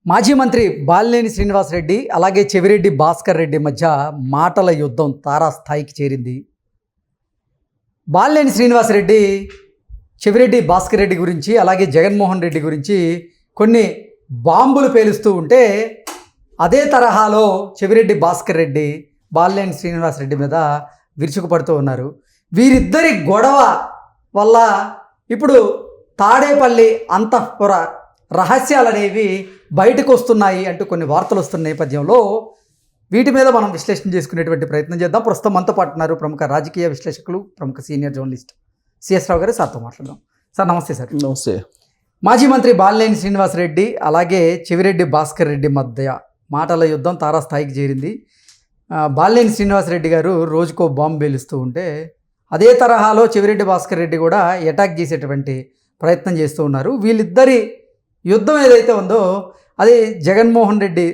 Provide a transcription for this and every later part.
మాజీ మంత్రి బాలినేని శ్రీనివాసరెడ్డి అలాగే చెవిరెడ్డి భాస్కర్ రెడ్డి మధ్య మాటల యుద్ధం తారాస్థాయికి చేరింది. బాలినేని శ్రీనివాసరెడ్డి చెవిరెడ్డి భాస్కర్ రెడ్డి గురించి అలాగే జగన్మోహన్ రెడ్డి గురించి కొన్ని బాంబులు పేలుస్తూ ఉంటే అదే తరహాలో చెవిరెడ్డి భాస్కర్ రెడ్డి బాలినేని శ్రీనివాసరెడ్డి మీద విరుచుకుపడుతూ ఉన్నారు. వీరిద్దరి గొడవ వల్ల ఇప్పుడు తాడేపల్లి అంతఃపుర రహస్యాలు అనేవి బయటకు వస్తున్నాయి అంటూ కొన్ని వార్తలు వస్తున్న నేపథ్యంలో వీటి మీద మనం విశ్లేషణ చేసుకునేటువంటి ప్రయత్నం చేద్దాం. ప్రస్తుతం మనతో పాటు ఉన్నారు ప్రముఖ రాజకీయ విశ్లేషకులు, ప్రముఖ సీనియర్ జర్నలిస్ట్ సిఎస్ రావు గారు. సార్తో మాట్లాడదాం. సార్ నమస్తే. సార్ నమస్తే. మాజీ మంత్రి బాలినేని శ్రీనివాసరెడ్డి అలాగే చెవిరెడ్డి భాస్కర్ రెడ్డి మధ్య మాటల యుద్ధం తారాస్థాయికి చేరింది. బాలినేని శ్రీనివాసరెడ్డి గారు రోజుకో బాంబు పేలుస్తూ ఉంటే అదే తరహాలో చెవిరెడ్డి భాస్కర్ రెడ్డి కూడా అటాక్ చేసేటువంటి ప్రయత్నం చేస్తూ ఉన్నారు. వీళ్ళిద్దరి యుద్ధం ఏదైతే ఉందో అది జగన్మోహన్ రెడ్డి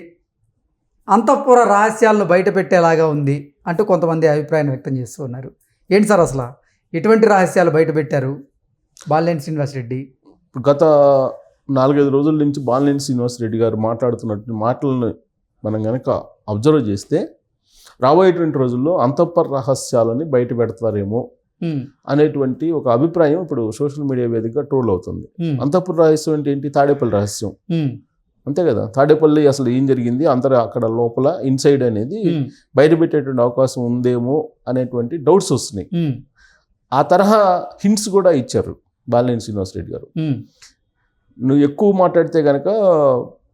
అంతఃపుర రహస్యాలను బయట పెట్టేలాగా ఉంది అంటూ కొంతమంది అభిప్రాయాన్ని వ్యక్తం చేస్తూ ఉన్నారు. ఏంటి సార్ అసలు ఎటువంటి రహస్యాలు బయట పెట్టారు బాలినేని శ్రీనివాసరెడ్డి? గత 4-5 రోజుల నుంచి బాలినేని శ్రీనివాసరెడ్డి గారు మాట్లాడుతున్నటువంటి మాటలను మనం కనుక అబ్జర్వ్ చేస్తే రాబోయేటువంటి రోజుల్లో అంతఃపుర రహస్యాలని బయట పెడతారేమో అనేటువంటి ఒక అభిప్రాయం ఇప్పుడు సోషల్ మీడియా వేదికగా ట్రోల్ అవుతుంది. అంతఃపుర రహస్యం అంటే ఏంటి? తాడేపల్లి రహస్యం అంతే కదా. తాడేపల్లి అసలు ఏం జరిగింది, అందరూ అక్కడ లోపల ఇన్సైడ్ అనేది బయట పెట్టేటువంటి అవకాశం ఉందేమో అనేటువంటి డౌట్స్ వస్తున్నాయి. ఆ తరహా హింట్స్ కూడా ఇచ్చారు బాలినేని శ్రీనివాసరెడ్డి గారు. నువ్వు ఎక్కువ మాట్లాడితే కనుక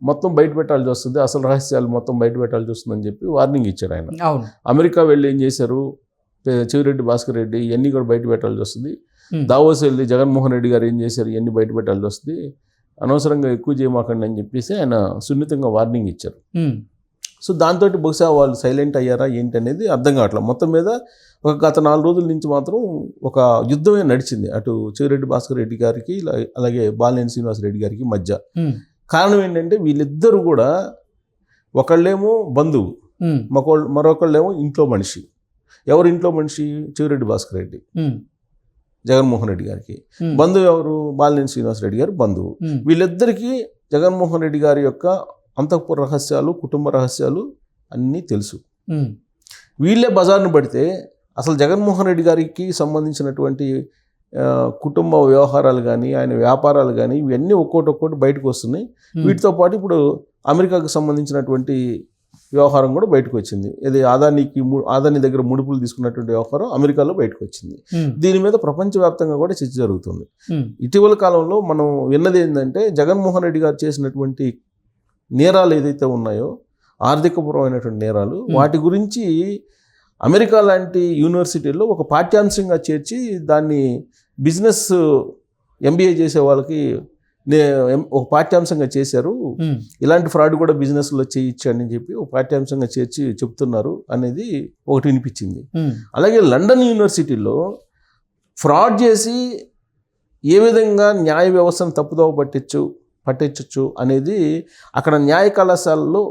మొత్తం బయట పెట్టాల్సి వస్తుంది, అసలు రహస్యాలు మొత్తం బయట పెట్టాల్సి వస్తుందని చెప్పి వార్నింగ్ ఇచ్చారు ఆయన. అమెరికా వెళ్ళి ఏం చేశారు, చెవిరెడ్డి భాస్కర్ రెడ్డి ఇవన్నీ కూడా బయట పెట్టాల్సి వస్తుంది. దావోస్ వెళ్ళి జగన్మోహన్ రెడ్డి గారు ఏం చేశారు, ఇవన్నీ బయట పెట్టాల్సి వస్తుంది, అనవసరంగా ఎక్కువ చేయమాకండి అని చెప్పేసి ఆయన సున్నితంగా వార్నింగ్ ఇచ్చారు. సో దాంతో బహుశా వాళ్ళు సైలెంట్ అయ్యారా ఏంటి అనేది అర్థం కావట్లేదు. మొత్తం మీద గత 4 రోజుల నుంచి మాత్రం ఒక యుద్ధమే నడిచింది అటు చెవిరెడ్డి భాస్కర్ రెడ్డి గారికి అలాగే బాలినేని శ్రీనివాసరెడ్డి గారికి మధ్య. కారణం ఏంటంటే వీళ్ళిద్దరూ కూడా ఒకళ్ళేమో బంధువు, మరొకళ్ళేమో ఇంట్లో మనిషి. ఎవరు ఇంట్లో మనిషి? చెవిరెడ్డి భాస్కర్ రెడ్డి జగన్మోహన్ రెడ్డి గారికి. బంధువు ఎవరు? బాలినేని శ్రీనివాసరెడ్డి గారు బంధువు. వీళ్ళిద్దరికీ జగన్మోహన్ రెడ్డి గారి యొక్క అంతఃపుర రహస్యాలు, కుటుంబ రహస్యాలు అన్నీ తెలుసు. వీళ్ళే బజార్ను పడితే అసలు జగన్మోహన్ రెడ్డి గారికి సంబంధించినటువంటి కుటుంబ వ్యవహారాలు కానీ ఆయన వ్యాపారాలు కానీ ఇవన్నీ ఒక్కోటి బయటకు వస్తున్నాయి. వీటితో పాటు ఇప్పుడు అమెరికాకు సంబంధించినటువంటి వ్యవహారం కూడా బయటకు వచ్చింది. ఇది ఆదాని దగ్గర ముడుపులు తీసుకున్నటువంటి వ్యవహారం అమెరికాలో బయటకు వచ్చింది. దీని మీద ప్రపంచవ్యాప్తంగా కూడా చర్చ జరుగుతుంది. ఇటీవల కాలంలో మనం విన్నది ఏంటంటే జగన్మోహన్ రెడ్డి గారు చేసినటువంటి నేరాలు ఏదైతే ఉన్నాయో ఆర్థికపరమైనటువంటి నేరాలు, వాటి గురించి అమెరికా లాంటి యూనివర్సిటీల్లో ఒక పాఠ్యాంశంగా చేర్చి దాన్ని బిజినెస్ MBA చేసే వాళ్ళకి ఒక పాఠ్యాంశంగా చేశారు. ఇలాంటి ఫ్రాడ్ కూడా బిజినెస్లో చేయొచ్చు అని చెప్పి ఒక పాఠ్యాంశంగా చేర్చి చెప్తున్నారు అనేది ఒకటి వినిపించింది. అలాగే లండన్ యూనివర్సిటీలో ఫ్రాడ్ చేసి ఏ విధంగా న్యాయ వ్యవస్థను తప్పుదోవ పట్టించవచ్చు అనేది అక్కడ న్యాయ కళాశాలలో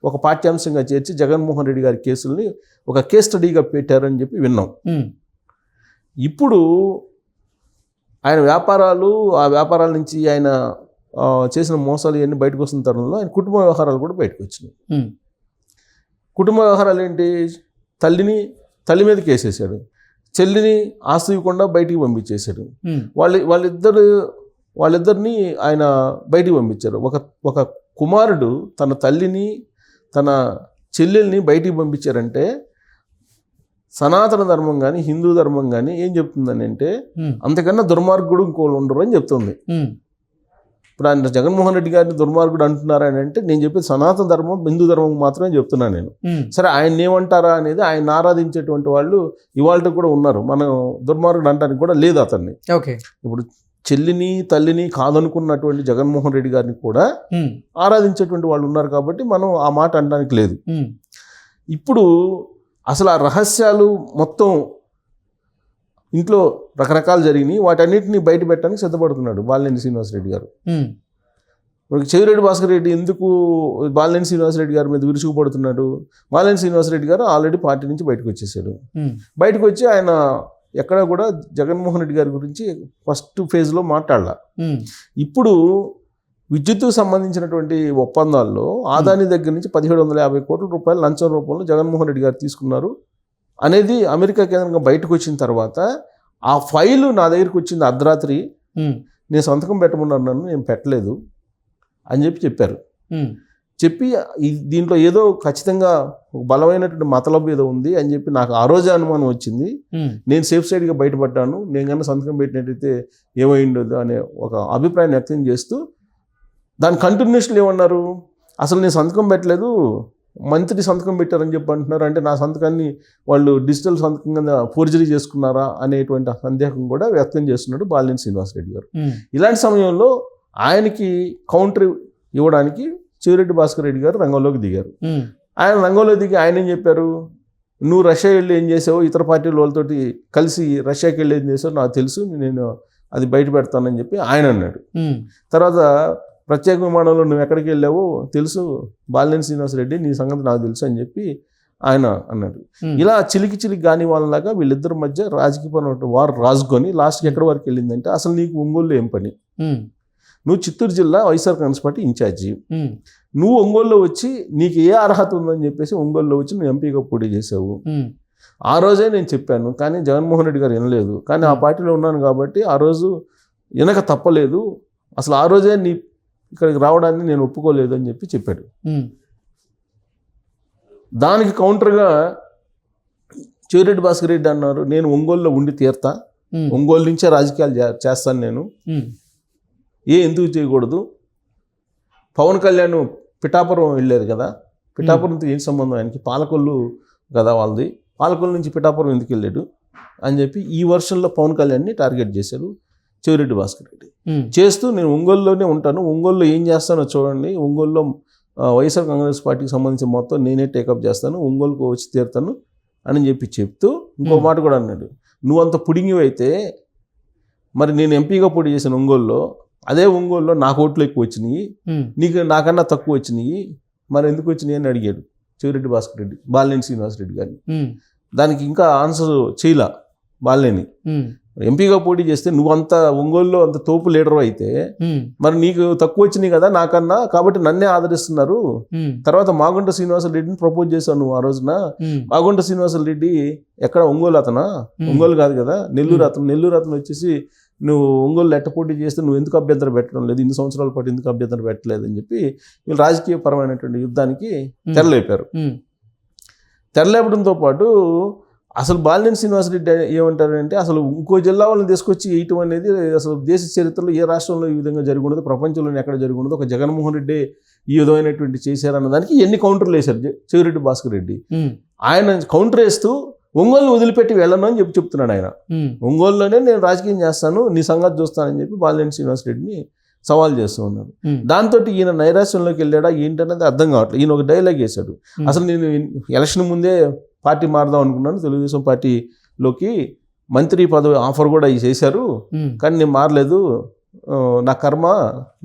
ఒక పాఠ్యాంశంగా చేర్చి జగన్మోహన్ రెడ్డి గారి కేసుల్ని ఒక కేస్ స్టడీగా పెట్టారని చెప్పి విన్నాం. ఇప్పుడు ఆయన ఆ వ్యాపారాల నుంచి ఆయన చేసిన మోసాలు ఇవన్నీ బయటకు వస్తున్న తరుణంలో ఆయన కుటుంబ వ్యవహారాలు కూడా బయటకు వచ్చినాయి. కుటుంబ వ్యవహారాలు ఏంటి? తల్లి మీద కేసేసాడు, చెల్లిని ఆస్తి ఇవ్వకుండా బయటికి పంపించేశాడు. వాళ్ళిద్దరిని ఆయన బయటికి పంపించారు. ఒక కుమారుడు తన తల్లిని తన చెల్లెల్ని బయటికి పంపించారంటే సనాతన ధర్మం కానీ హిందూ ధర్మం కానీ ఏం చెప్తుందని అంటే అంతకన్నా దుర్మార్గుడు ఇంకోళ్ళు ఉండరు అని చెప్తుంది. ఇప్పుడు ఆయన జగన్మోహన్ రెడ్డి గారిని దుర్మార్గుడు అంటున్నారని అంటే నేను చెప్పేది సనాతన ధర్మం హిందూ ధర్మం మాత్రమే చెప్తున్నాను నేను. సరే ఆయన ఏమంటారా అనేది ఆయన ఆరాధించేటువంటి వాళ్ళు ఇవాళ కూడా ఉన్నారు. మనం దుర్మార్గుడు అంటానికి కూడా లేదు అతన్ని. ఇప్పుడు చెల్లిని తల్లిని కాదనుకున్నటువంటి జగన్మోహన్ రెడ్డి గారిని కూడా ఆరాధించేటువంటి వాళ్ళు ఉన్నారు కాబట్టి మనం ఆ మాట అనడానికి లేదు. ఇప్పుడు అసలు ఆ రహస్యాలు మొత్తం ఇంట్లో రకరకాలు జరిగినాయి. వాటన్నిటిని బయట పెట్టడానికి సిద్ధపడుతున్నాడు బాలినేని శ్రీనివాసరెడ్డి గారు. చెవిరెడ్డి భాస్కర్ రెడ్డి ఎందుకు బాలినేని శ్రీనివాసరెడ్డి గారి మీద విరుచుకుపడుతున్నాడు? బాలినేని శ్రీనివాసరెడ్డి గారు ఆల్రెడీ పార్టీ నుంచి బయటకు వచ్చేసాడు. బయటకు వచ్చి ఆయన ఎక్కడ కూడా జగన్మోహన్ రెడ్డి గారి గురించి ఫస్ట్ ఫేజ్లో మాట్లాడాల. ఇప్పుడు విద్యుత్తుకు సంబంధించినటువంటి ఒప్పందాల్లో ఆదాని దగ్గర నుంచి 1750 కోట్ల రూపాయలు లంచం రూపంలో జగన్మోహన్ రెడ్డి గారు తీసుకున్నారు అనేది అమెరికా కేంద్రంగా బయటకు వచ్చిన తర్వాత ఆ ఫైలు నా దగ్గరికి వచ్చింది అర్ధరాత్రి. నేను సంతకం పెట్టమన్నాను, నేను పెట్టలేదు అని చెప్పారు. చెప్పి దీంట్లో ఏదో ఖచ్చితంగా బలమైనటువంటి మతలబు ఏదో ఉంది అని చెప్పి నాకు ఆ రోజే అనుమానం వచ్చింది. నేను సేఫ్ సైడ్గా బయటపడ్డాను, నేను కన్నా సంతకం పెట్టినట్టయితే ఏమైండదు అనే ఒక అభిప్రాయం వ్యక్తం చేస్తూ దాని కంటిన్యూషన్ ఏమన్నారు, అసలు నేను సంతకం పెట్టలేదు, మంత్రి సంతకం పెట్టారని చెప్పి అంటున్నారు. అంటే నా సంతకాన్ని వాళ్ళు డిజిటల్ సంతకం కింద ఫోర్జరీ చేసుకున్నారా అనేటువంటి సందేహం కూడా వ్యక్తం చేస్తున్నాడు బాలినేని శ్రీనివాసరెడ్డి గారు. ఇలాంటి సమయంలో ఆయనకి కౌంటర్ ఇవ్వడానికి చెవిరెడ్డి భాస్కర్ రెడ్డి గారు రంగంలోకి దిగారు. ఆయన రంగంలో దిగి ఆయన ఏం చెప్పారు, నువ్వు రష్యా వెళ్ళి ఏం చేసావు, ఇతర పార్టీల వాళ్ళతోటి కలిసి రష్యాకి వెళ్ళి ఏం చేసావు నాకు తెలుసు, నేను అది బయట పెడతానని చెప్పి ఆయన అన్నాడు. తర్వాత ప్రత్యేక విమానంలో నువ్వు ఎక్కడికి వెళ్ళావో తెలుసు, బాలినేని శ్రీనివాసరెడ్డి నీ సంగతి నాకు తెలుసు అని చెప్పి ఆయన అన్నాడు. ఇలా చిలికి కాని వాళ్ళలాగా వీళ్ళిద్దరి మధ్య రాజకీయపరమైన వారు రాజుకొని లాస్ట్కి ఎక్కడి వరకు వెళ్ళిందంటే, అసలు నీకు ఒంగోలులో ఏం పని, నువ్వు చిత్తూరు జిల్లా వైఎస్ఆర్ కాంగ్రెస్ పార్టీ ఇన్ఛార్జి, నువ్వు ఒంగోలులో వచ్చి నీకు ఏ అర్హత ఉందని చెప్పేసి ఒంగోలులో వచ్చి నువ్వు ఎంపీగా పోటీ చేసావు. ఆ రోజే నేను చెప్పాను, కానీ జగన్మోహన్ రెడ్డి గారు వినలేదు. కానీ ఆ పార్టీలో ఉన్నాను కాబట్టి ఆ రోజు వినక తప్పలేదు, అసలు ఆ రోజే నీ ఇక్కడికి రావడాన్ని నేను ఒప్పుకోలేదు అని చెప్పాడు. దానికి కౌంటర్గా చెవిరెడ్డి భాస్కర్ రెడ్డి అన్నారు, నేను ఒంగోలులో ఉండి తీరుతా, ఒంగోలు నుంచే రాజకీయాలు చేస్తాను నేను, ఎందుకు చేయకూడదు. పవన్ కళ్యాణ్ పిఠాపురం వెళ్ళారు కదా, పిఠాపురంతో ఏం సంబంధం ఆయనకి, పాలకొల్లు కదా వాళ్ళది, పాలకొల్లు నుంచి పిఠాపురం ఎందుకు వెళ్ళాడు అని చెప్పి ఈ వర్షన్లో పవన్ కళ్యాణ్ని టార్గెట్ చేశారు చెవిరెడ్డి భాస్కర్ రెడ్డి. చేస్తూ నేను ఒంగోలులోనే ఉంటాను, ఒంగోలులో ఏం చేస్తానో చూడండి, ఒంగోలులో వైఎస్ఆర్ కాంగ్రెస్ పార్టీకి సంబంధించి మొత్తం నేనే టేకప్ చేస్తాను, ఒంగోలుకు వచ్చి తీరుతాను అని చెప్తూ ఇంకో మాట కూడా అన్నాడు, నువ్వు అంత పుడింగివైతే మరి నేను ఎంపీగా పోటీ చేశాను ఒంగోలులో, అదే ఒంగోలులో నాకు ఓట్లు ఎక్కువ వచ్చినాయి, నీకు నాకన్నా తక్కువ వచ్చినాయి, మరి ఎందుకు వచ్చినాయి అని అడిగాడు చెవిరెడ్డి భాస్కర్ రెడ్డి బాలినేని శ్రీనివాసరెడ్డి గారిని. దానికి ఇంకా ఆన్సర్ చేయలా బాలినేని. ఎంపీగా పోటీ చేస్తే నువ్వు అంత ఒంగోలులో అంత తోపు లీడర్ అయితే మరి నీకు తక్కువ వచ్చినాయి కదా నాకన్నా, కాబట్టి నన్నే ఆదరిస్తున్నారు. తర్వాత మాగుంట శ్రీనివాసరెడ్డిని ప్రపోజ్ చేశావు నువ్వు ఆ రోజున. మాగుంట శ్రీనివాసరెడ్డి ఎక్కడ ఒంగోలు అతనా, ఒంగోలు కాదు కదా నెల్లూరు అతను. నెల్లూరు అతను వచ్చేసి నువ్వు ఒంగోలు ఎట్ట పోటీ చేస్తే నువ్వు ఎందుకు అభ్యంతరం పెట్టడం లేదు, ఇన్ని సంవత్సరాల పాటు ఎందుకు అభ్యంతరం పెట్టలేదు అని చెప్పి వీళ్ళు రాజకీయ పరమైనటువంటి యుద్ధానికి తెరలేపారు. తెరలేపడంతో పాటు అసలు బాలినేని శ్రీనివాసరెడ్డి ఏమంటారంటే, అసలు ఇంకో జిల్లా వాళ్ళని తీసుకొచ్చి వేయటం అనేది అసలు దేశ చరిత్రలో ఏ రాష్ట్రంలో ఈ విధంగా జరిగి ఉండదు, ప్రపంచంలోనే ఎక్కడ జరిగి ఉండదు, ఒక జగన్మోహన్ రెడ్డి ఈ విధమైనటువంటి చేశారన్న దానికి ఎన్ని కౌంటర్లు వేశారు చెవిరెడ్డి భాస్కర్ రెడ్డి. ఆయన కౌంటర్ వేస్తూ ఒంగోలుని వదిలిపెట్టి వెళ్ళను అని చెప్తున్నాడు ఆయన. ఒంగోలులోనే నేను రాజకీయం చేస్తాను, నీ సంగతి చూస్తానని చెప్పి బాలినేని శ్రీనివాసరెడ్డిని సవాల్ చేస్తూ ఉన్నాడు. దాంతో ఈయన నైరాశ్యంలోకి వెళ్ళాడా ఏంటనేది అర్థం కావట్లేదు. ఈయన ఒక డైలాగ్ వేశాడు, అసలు నేను ఎలక్షన్ ముందే పార్టీ మారదాం అనుకున్నాను, తెలుగుదేశం పార్టీలోకి మంత్రి పదవి ఆఫర్ కూడా చేశారు, కానీ నేను మారలేదు, నా కర్మ,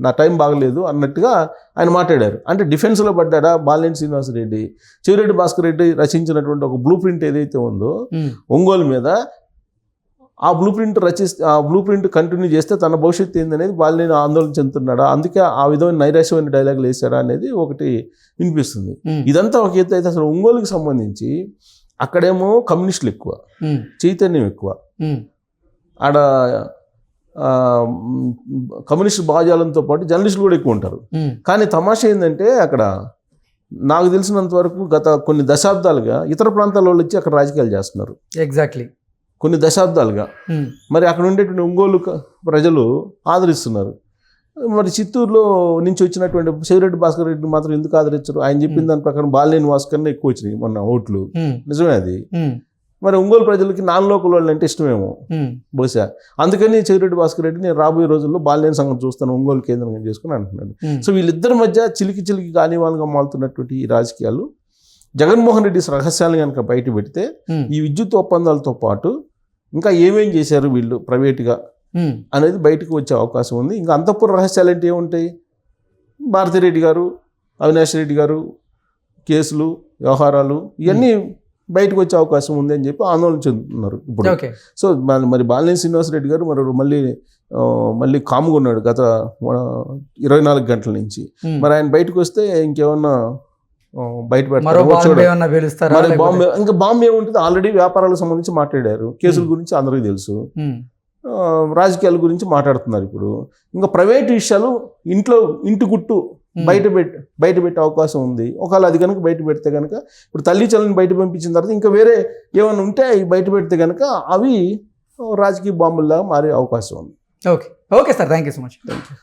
నా టైం బాగలేదు అన్నట్టుగా ఆయన మాట్లాడారు. అంటే డిఫెన్స్లో పడ్డాడా బాలినేని శ్రీనివాసరెడ్డి. చెవిరెడ్డి భాస్కర్ రెడ్డి రచించినటువంటి ఒక బ్లూ ప్రింట్ ఏదైతే ఉందో ఒంగోలు మీద, ఆ బ్లూ ప్రింట్ కంటిన్యూ చేస్తే తన భవిష్యత్తు ఏందనేది బాలినేని ఆందోళన చెందుతున్నాడా, అందుకే ఆ విధమైన నైరాశ్యమైన డైలాగులు వేశారా అనేది ఒకటి వినిపిస్తుంది. ఇదంతా ఒక ఎత్తు అయితే, అసలు ఒంగోలుకి సంబంధించి అక్కడేమో కమ్యూనిస్టులు ఎక్కువ, చైతన్యం ఎక్కువ, ఆడ కమ్యూనిస్ట్ భావజాలంతో పాటు జర్నలిస్టులు కూడా ఎక్కువ ఉంటారు. కానీ తమాషా ఏంటంటే, అక్కడ నాకు తెలిసినంత వరకు గత కొన్ని దశాబ్దాలుగా ఇతర ప్రాంతాల వాళ్ళు వచ్చి అక్కడ రాజకీయాలు చేస్తున్నారు. ఎగ్జాక్ట్లీ, కొన్ని దశాబ్దాలుగా. మరి అక్కడ ఉండేటువంటి ఒంగోలు ప్రజలు ఆదరిస్తున్నారు. మరి చిత్తూరులో నుంచి వచ్చినటువంటి చెవిరెడ్డి భాస్కర్ రెడ్డి మాత్రం ఎందుకు ఆదరించరు? ఆయన చెప్పిన దాని ప్రకారం బాలినేని భాస్కర్ ఎక్కువ వచ్చినాయి మొన్న ఓట్లు, నిజమే అది. మరి ఒంగోలు ప్రజలకి నాన్ లోకల్ వాళ్ళు అంటే ఇష్టమేమో బహుశా, అందుకని చెవిరెడ్డి భాస్కర్ రెడ్డి నేను రాబోయే రోజుల్లో బాలినేని సంగతి చూస్తాను ఒంగోలు కేంద్రంగా చేసుకుని అంటున్నాడు. సో వీళ్ళిద్దరి మధ్య చిలికి కానివాళ్ళుగా మాలుతున్నటువంటి ఈ రాజకీయాలు జగన్మోహన్ రెడ్డి రహస్యాలు కనుక బయట పెడితే ఈ విద్యుత్ ఒప్పందాలతో పాటు ఇంకా ఏమేం చేశారు వీళ్ళు ప్రైవేట్గా అనేది బయటకు వచ్చే అవకాశం ఉంది. ఇంకా అంతఃపుర రహస్యాలు అంటే ఏముంటాయి? భారతిరెడ్డి గారు, అవినాష్ రెడ్డి గారు కేసులు, వ్యవహారాలు ఇవన్నీ బయటకు వచ్చే అవకాశం ఉంది అని చెప్పి ఆందోళన చెందుతున్నారు ఇప్పుడు. సో మరి బాలినేని శ్రీనివాసరెడ్డి గారు మళ్ళీ మళ్ళీ కామ్గా ఉన్నాడు గత 24 గంటల నుంచి. మరి ఆయన బయటకు వస్తే ఇంకేమన్నా బయట మరో పెడతారు బాంబు ఏమన్నా పేలుస్తారా? మరి బాంబే ఇంకా బాంబే ఉంటుంది. ఆల్రెడీ వ్యాపారాలకు సంబంధించి మాట్లాడారు, కేసుల గురించి అందరికీ తెలుసు, రాజకీయాల గురించి మాట్లాడుతున్నారు. ఇప్పుడు ఇంకా ప్రైవేట్ విషయాలు ఇంటి గుట్టు బయట పెట్టే అవకాశం ఉంది. ఒకవేళ అది కనుక బయట పెడితే కనుక, ఇప్పుడు తల్లి చెల్లిని బయట పంపించిన తర్వాత ఇంకా వేరే ఏమైనా ఉంటే అవి బయట పెడితే కనుక అవి రాజకీయ బాంబుల్లాగా మారే అవకాశం ఉంది. Okay sir, thank you so much. Thank you.